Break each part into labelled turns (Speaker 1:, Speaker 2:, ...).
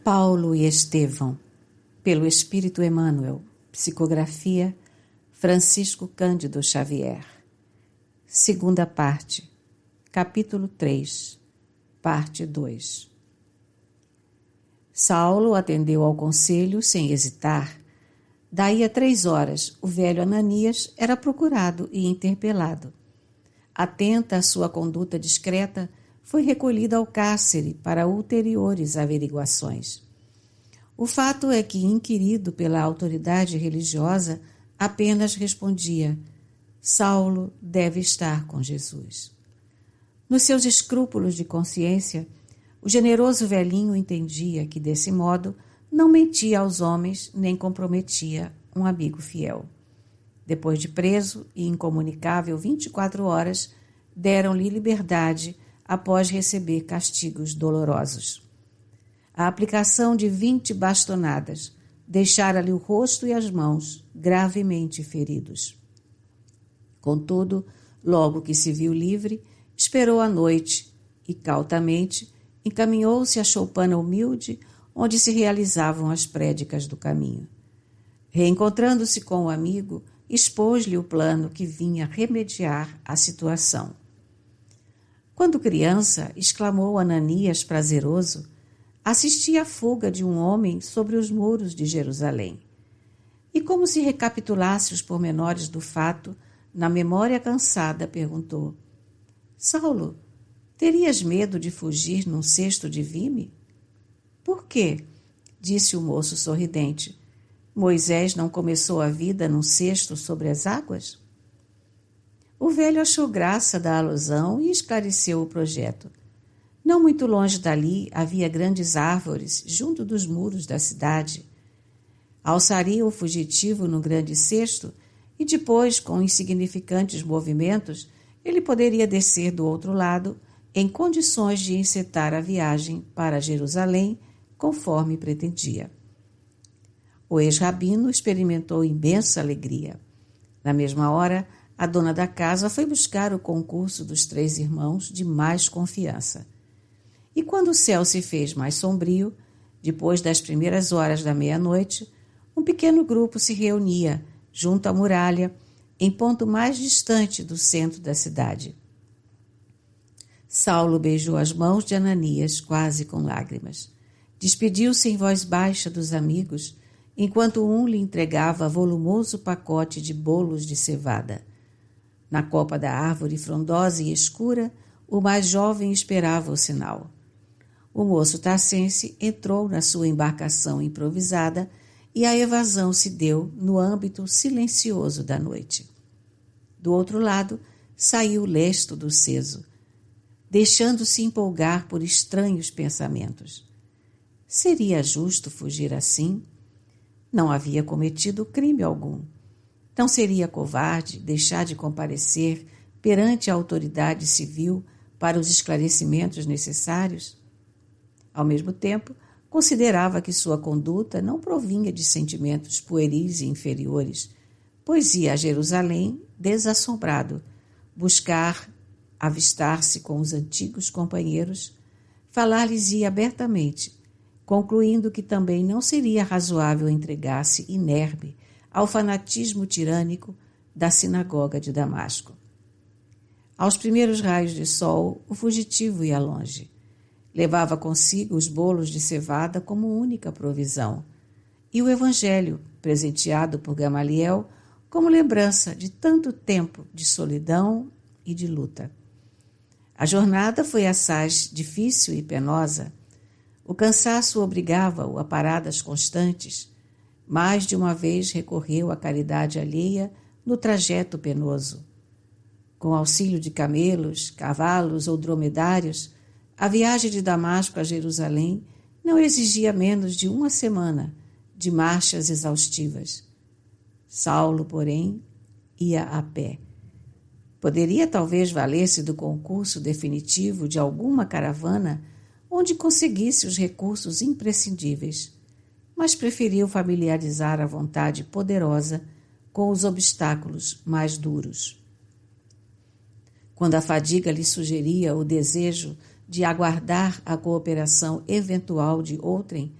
Speaker 1: Paulo e Estevão, pelo Espírito Emmanuel, psicografia Francisco Cândido Xavier. Segunda parte, capítulo 3, parte 2. Saulo atendeu ao conselho sem hesitar. Daí a 3 horas, o velho Ananias era procurado e interpelado. Atenta à sua conduta discreta, foi recolhido ao cárcere para ulteriores averiguações. O fato é que, inquirido pela autoridade religiosa, apenas respondia: Saulo deve estar com Jesus. Nos seus escrúpulos de consciência, o generoso velhinho entendia que, desse modo, não mentia aos homens nem comprometia um amigo fiel. Depois de preso e incomunicável 24 horas, deram-lhe liberdade após receber castigos dolorosos. A aplicação de 20 bastonadas deixara-lhe o rosto e as mãos gravemente feridos. Contudo, logo que se viu livre, esperou a noite e, cautamente, encaminhou-se à choupana humilde onde se realizavam as prédicas do caminho. Reencontrando-se com o amigo, expôs-lhe o plano que vinha remediar a situação. Quando criança, exclamou Ananias prazeroso, assisti à fuga de um homem sobre os muros de Jerusalém. E como se recapitulasse os pormenores do fato, na memória cansada perguntou: Saulo, terias medo de fugir num cesto de vime? Por quê? Disse o moço sorridente. Moisés não começou a vida num cesto sobre as águas? O velho achou graça da alusão e esclareceu o projeto. Não muito longe dali havia grandes árvores junto dos muros da cidade. Alçaria o fugitivo no grande cesto e depois, com insignificantes movimentos, ele poderia descer do outro lado em condições de encetar a viagem para Jerusalém, conforme pretendia. O ex-rabino experimentou imensa alegria. Na mesma hora, a dona da casa foi buscar o concurso dos 3 irmãos de mais confiança. E quando o céu se fez mais sombrio, depois das primeiras horas da meia-noite, um pequeno grupo se reunia junto à muralha, em ponto mais distante do centro da cidade. Saulo beijou as mãos de Ananias, quase com lágrimas. Despediu-se em voz baixa dos amigos, enquanto um lhe entregava volumoso pacote de bolos de cevada. Na copa da árvore frondosa e escura, o mais jovem esperava o sinal. O moço tarcense entrou na sua embarcação improvisada e a evasão se deu no âmbito silencioso da noite. Do outro lado, saiu lesto do ceso, deixando-se empolgar por estranhos pensamentos. Seria justo fugir assim? Não havia cometido crime algum. Não seria covarde deixar de comparecer perante a autoridade civil para os esclarecimentos necessários? Ao mesmo tempo, considerava que sua conduta não provinha de sentimentos pueris e inferiores, pois ia a Jerusalém desassombrado, buscar avistar-se com os antigos companheiros, falar-lhes-ia abertamente, concluindo que também não seria razoável entregar-se inerme ao fanatismo tirânico da sinagoga de Damasco. Aos primeiros raios de sol, o fugitivo ia longe. Levava consigo os bolos de cevada como única provisão, e o evangelho, presenteado por Gamaliel, como lembrança de tanto tempo de solidão e de luta. A jornada foi assaz difícil e penosa. O cansaço obrigava-o a paradas constantes. Mais de uma vez recorreu à caridade alheia no trajeto penoso. Com auxílio de camelos, cavalos ou dromedários, a viagem de Damasco a Jerusalém não exigia menos de 1 semana de marchas exaustivas. Saulo, porém, ia a pé. Poderia talvez valer-se do concurso definitivo de alguma caravana onde conseguisse os recursos imprescindíveis, mas preferiu familiarizar a vontade poderosa com os obstáculos mais duros. Quando a fadiga lhe sugeria o desejo de aguardar a cooperação eventual de outrem,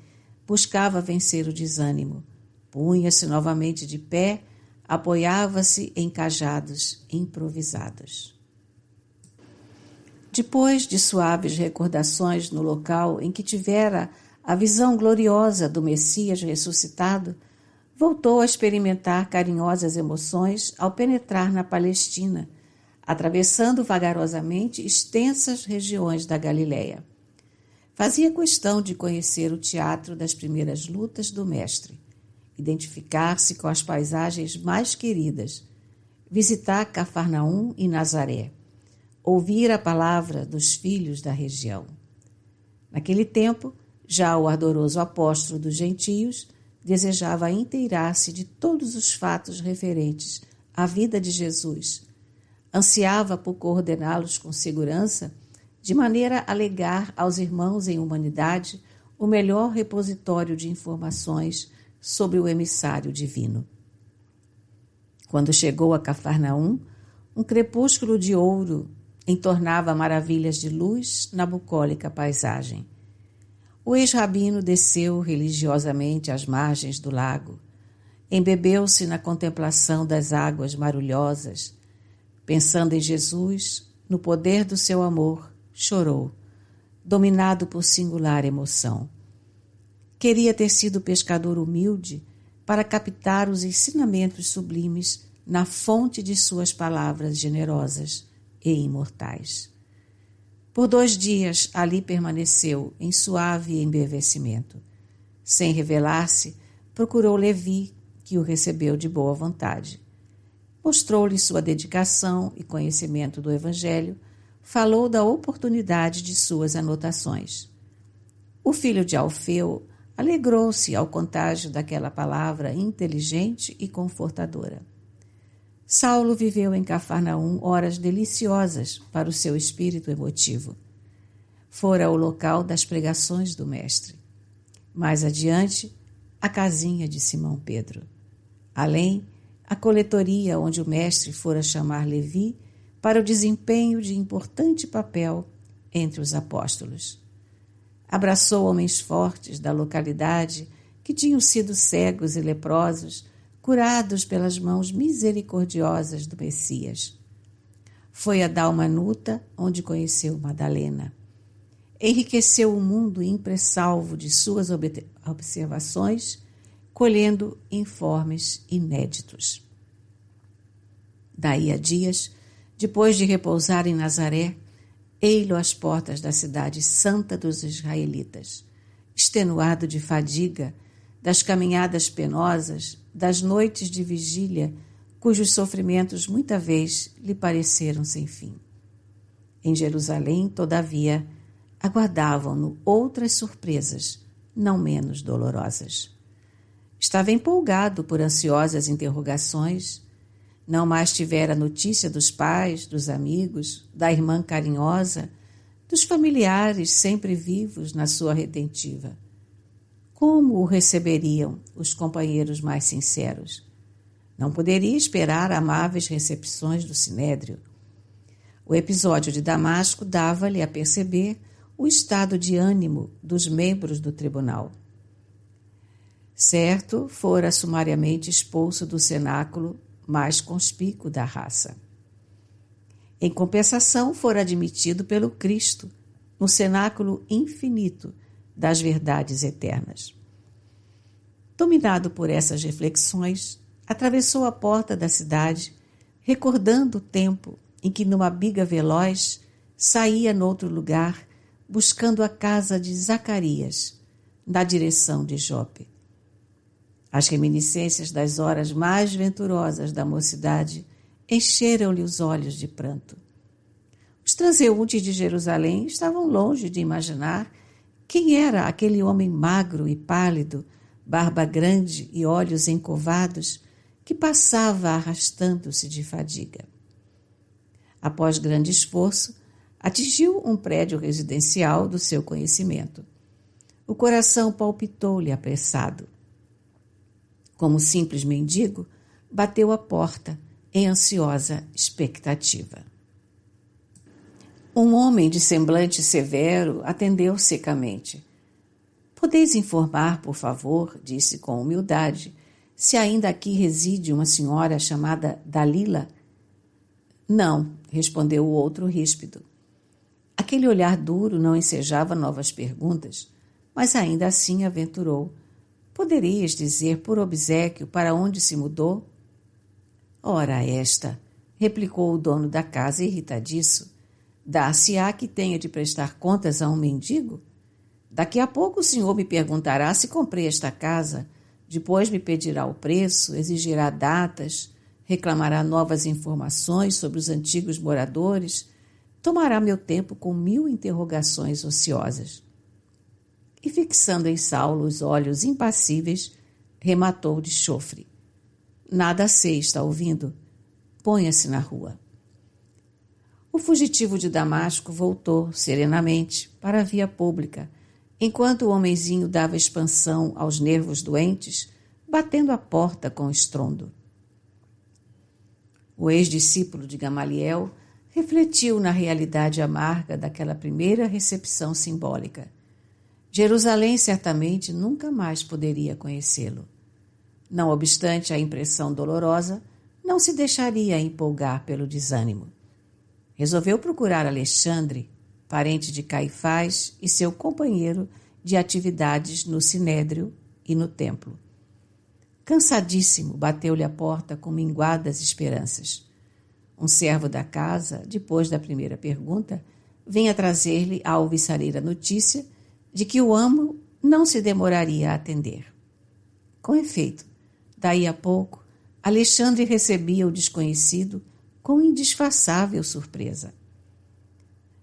Speaker 1: buscava vencer o desânimo. Punha-se novamente de pé, apoiava-se em cajados improvisados. Depois de suaves recordações no local em que tivera a visão gloriosa do Messias ressuscitado, voltou a experimentar carinhosas emoções ao penetrar na Palestina, atravessando vagarosamente extensas regiões da Galileia. Fazia questão de conhecer o teatro das primeiras lutas do Mestre, identificar-se com as paisagens mais queridas, visitar Cafarnaum e Nazaré, ouvir a palavra dos filhos da região. Naquele tempo, já o ardoroso apóstolo dos gentios desejava inteirar-se de todos os fatos referentes à vida de Jesus. Ansiava por coordená-los com segurança, de maneira a legar aos irmãos em humanidade o melhor repositório de informações sobre o emissário divino. Quando chegou a Cafarnaum, um crepúsculo de ouro entornava maravilhas de luz na bucólica paisagem. O ex-rabino desceu religiosamente às margens do lago, embebeu-se na contemplação das águas marulhosas, pensando em Jesus, no poder do seu amor, chorou, dominado por singular emoção. Queria ter sido pescador humilde para captar os ensinamentos sublimes na fonte de suas palavras generosas e imortais. Por 2 dias ali permaneceu em suave embevecimento. Sem revelar-se, procurou Levi, que o recebeu de boa vontade. Mostrou-lhe sua dedicação e conhecimento do Evangelho, falou da oportunidade de suas anotações. O filho de Alfeu alegrou-se ao contágio daquela palavra inteligente e confortadora. Saulo viveu em Cafarnaum horas deliciosas para o seu espírito emotivo. Fora o local das pregações do Mestre. Mais adiante, a casinha de Simão Pedro. Além, a coletoria onde o Mestre fora chamar Levi para o desempenho de importante papel entre os apóstolos. Abraçou homens fortes da localidade que tinham sido cegos e leprosos, curados pelas mãos misericordiosas do Messias. Foi a Dalmanuta, onde conheceu Madalena. Enriqueceu o mundo impressalvo de suas observações, colhendo informes inéditos. Daí a dias, depois de repousar em Nazaré, ei-lo às portas da cidade santa dos israelitas, extenuado de fadiga, das caminhadas penosas, das noites de vigília, cujos sofrimentos muita vez lhe pareceram sem fim. Em Jerusalém, todavia, aguardavam-no outras surpresas, não menos dolorosas. Estava empolgado por ansiosas interrogações, não mais tivera notícia dos pais, dos amigos, da irmã carinhosa, dos familiares sempre vivos na sua redentiva. Como o receberiam os companheiros mais sinceros? Não poderia esperar amáveis recepções do Sinédrio. O episódio de Damasco dava-lhe a perceber o estado de ânimo dos membros do tribunal. Certo, fora sumariamente expulso do cenáculo mais conspícuo da raça. Em compensação, fora admitido pelo Cristo no cenáculo infinito das verdades eternas. Dominado por essas reflexões, atravessou a porta da cidade, recordando o tempo em que, numa biga veloz, saía noutro lugar, buscando a casa de Zacarias, na direção de Jope. As reminiscências das horas mais venturosas da mocidade encheram-lhe os olhos de pranto. Os transeuntes de Jerusalém estavam longe de imaginar quem era aquele homem magro e pálido, barba grande e olhos encovados, que passava arrastando-se de fadiga. Após grande esforço, atingiu um prédio residencial do seu conhecimento. O coração palpitou-lhe apressado. Como simples mendigo, bateu à porta em ansiosa expectativa. Um homem de semblante severo atendeu secamente. Podeis informar, por favor, disse com humildade, se ainda aqui reside uma senhora chamada Dalila? Não, respondeu o outro ríspido. Aquele olhar duro não ensejava novas perguntas, mas ainda assim aventurou. Poderias dizer por obséquio para onde se mudou? Ora esta, replicou o dono da casa irritadiço, dar-se-á que tenha de prestar contas a um mendigo? Daqui a pouco o senhor me perguntará se comprei esta casa, depois me pedirá o preço, exigirá datas, reclamará novas informações sobre os antigos moradores, tomará meu tempo com 1000 interrogações ociosas. E fixando em Saulo os olhos impassíveis, rematou de chofre. Nada sei, está ouvindo? Ponha-se na rua. O fugitivo de Damasco voltou, serenamente, para a via pública, enquanto o homenzinho dava expansão aos nervos doentes, batendo a porta com estrondo. O ex-discípulo de Gamaliel refletiu na realidade amarga daquela primeira recepção simbólica. Jerusalém certamente nunca mais poderia conhecê-lo. Não obstante a impressão dolorosa, não se deixaria empolgar pelo desânimo. Resolveu procurar Alexandre, parente de Caifás e seu companheiro de atividades no Sinédrio e no templo. Cansadíssimo, bateu-lhe a porta com minguadas esperanças. Um servo da casa, depois da primeira pergunta, vinha trazer-lhe a alvissareira notícia de que o amo não se demoraria a atender. Com efeito, daí a pouco, Alexandre recebia o desconhecido com indisfarçável surpresa.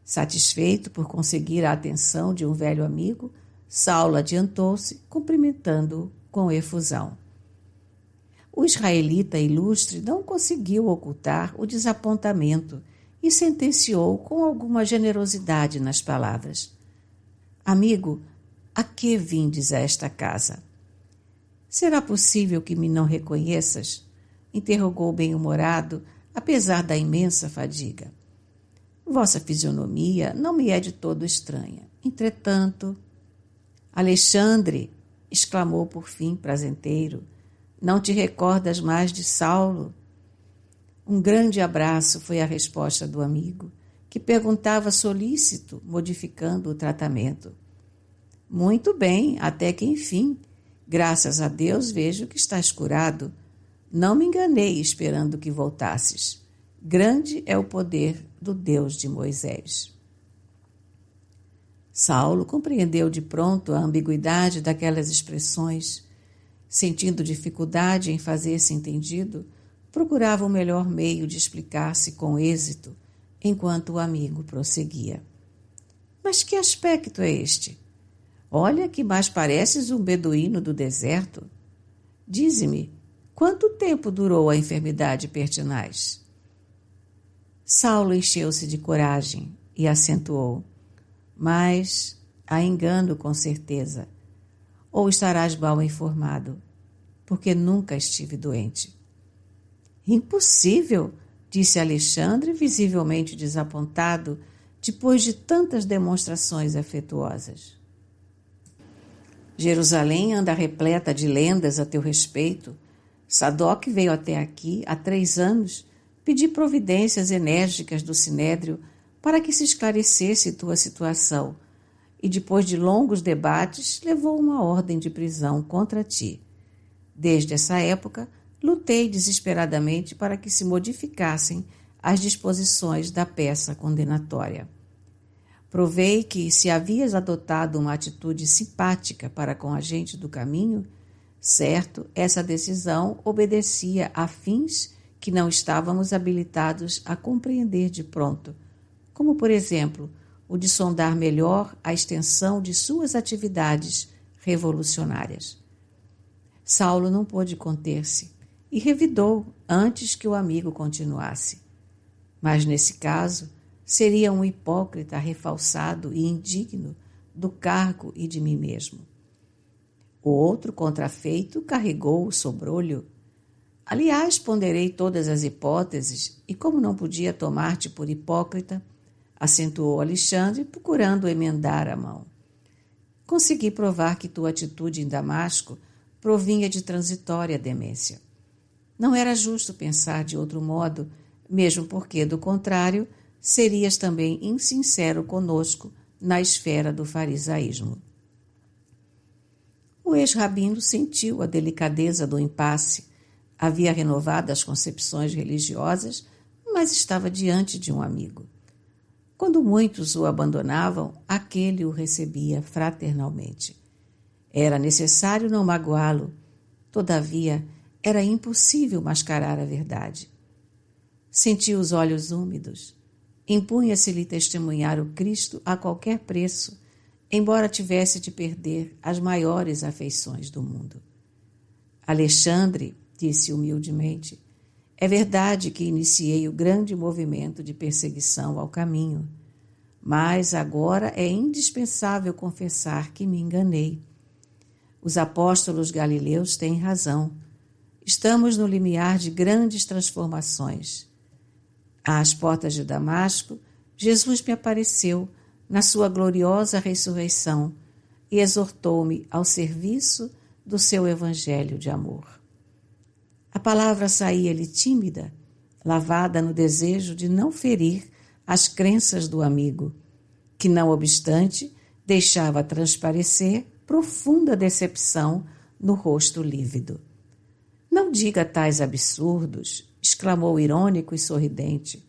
Speaker 1: Satisfeito por conseguir a atenção de um velho amigo, Saulo adiantou-se, cumprimentando-o com efusão. O israelita ilustre não conseguiu ocultar o desapontamento e sentenciou com alguma generosidade nas palavras. Amigo, a que vindes a esta casa? Será possível que me não reconheças? Interrogou bem-humorado, apesar da imensa fadiga. Vossa fisionomia não me é de todo estranha. Entretanto... Alexandre, exclamou por fim prazenteiro, não te recordas mais de Saulo? Um grande abraço foi a resposta do amigo, que perguntava solícito, modificando o tratamento. Muito bem, até que enfim. Graças a Deus vejo que estás curado. Não me enganei esperando que voltasses. Grande é o poder do Deus de Moisés. Saulo compreendeu de pronto a ambiguidade daquelas expressões. Sentindo dificuldade em fazer-se entendido, procurava o melhor meio de explicar-se com êxito, enquanto o amigo prosseguia. Mas que aspecto é este? Olha que mais pareces um beduíno do deserto. Dize-me, quanto tempo durou a enfermidade pertinaz? Saulo encheu-se de coragem e acentuou. Mas há engano com certeza. Ou estarás mal informado, porque nunca estive doente. Impossível, disse Alexandre, visivelmente desapontado, depois de tantas demonstrações afetuosas. Jerusalém anda repleta de lendas a teu respeito. Sadoc veio até aqui há 3 anos pedir providências enérgicas do Sinédrio para que se esclarecesse tua situação, e depois de longos debates, levou uma ordem de prisão contra ti. Desde essa época, lutei desesperadamente para que se modificassem as disposições da peça condenatória. Provei que, se havias adotado uma atitude simpática para com a gente do caminho, certo, essa decisão obedecia a fins que não estávamos habilitados a compreender de pronto, como, por exemplo, o de sondar melhor a extensão de suas atividades revolucionárias. Saulo não pôde conter-se e revidou antes que o amigo continuasse. Mas, nesse caso, seria um hipócrita refalsado e indigno do cargo e de mim mesmo. O outro contrafeito carregou o sobrolho. Aliás, ponderei todas as hipóteses e, como não podia tomar-te por hipócrita, acentuou Alexandre, procurando emendar a mão. consegui provar que tua atitude em Damasco provinha de transitória demência. Não era justo pensar de outro modo, mesmo porque, do contrário, serias também insincero conosco na esfera do farisaísmo. O ex-rabino sentiu a delicadeza do impasse. Havia renovado as concepções religiosas, mas estava diante de um amigo. Quando muitos o abandonavam, aquele o recebia fraternalmente. Era necessário não magoá-lo. Todavia, era impossível mascarar a verdade. Sentia os olhos úmidos. Impunha-se-lhe testemunhar o Cristo a qualquer preço, embora tivesse de perder as maiores afeições do mundo. Alexandre, disse humildemente, é verdade que iniciei o grande movimento de perseguição ao caminho, mas agora é indispensável confessar que me enganei. Os apóstolos galileus têm razão. Estamos no limiar de grandes transformações. Às portas de Damasco, Jesus me apareceu na sua gloriosa ressurreição e exortou-me ao serviço do seu evangelho de amor. A palavra saía-lhe tímida, lavada no desejo de não ferir as crenças do amigo, que, não obstante, deixava transparecer profunda decepção no rosto lívido. Não diga tais absurdos, exclamou irônico e sorridente.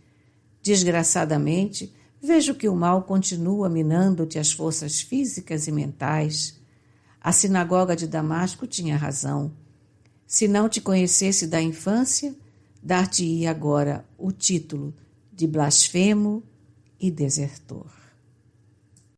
Speaker 1: Desgraçadamente, vejo que o mal continua minando-te as forças físicas e mentais. A sinagoga de Damasco tinha razão. Se não te conhecesse da infância, dar-te-ia agora o título de blasfemo e desertor.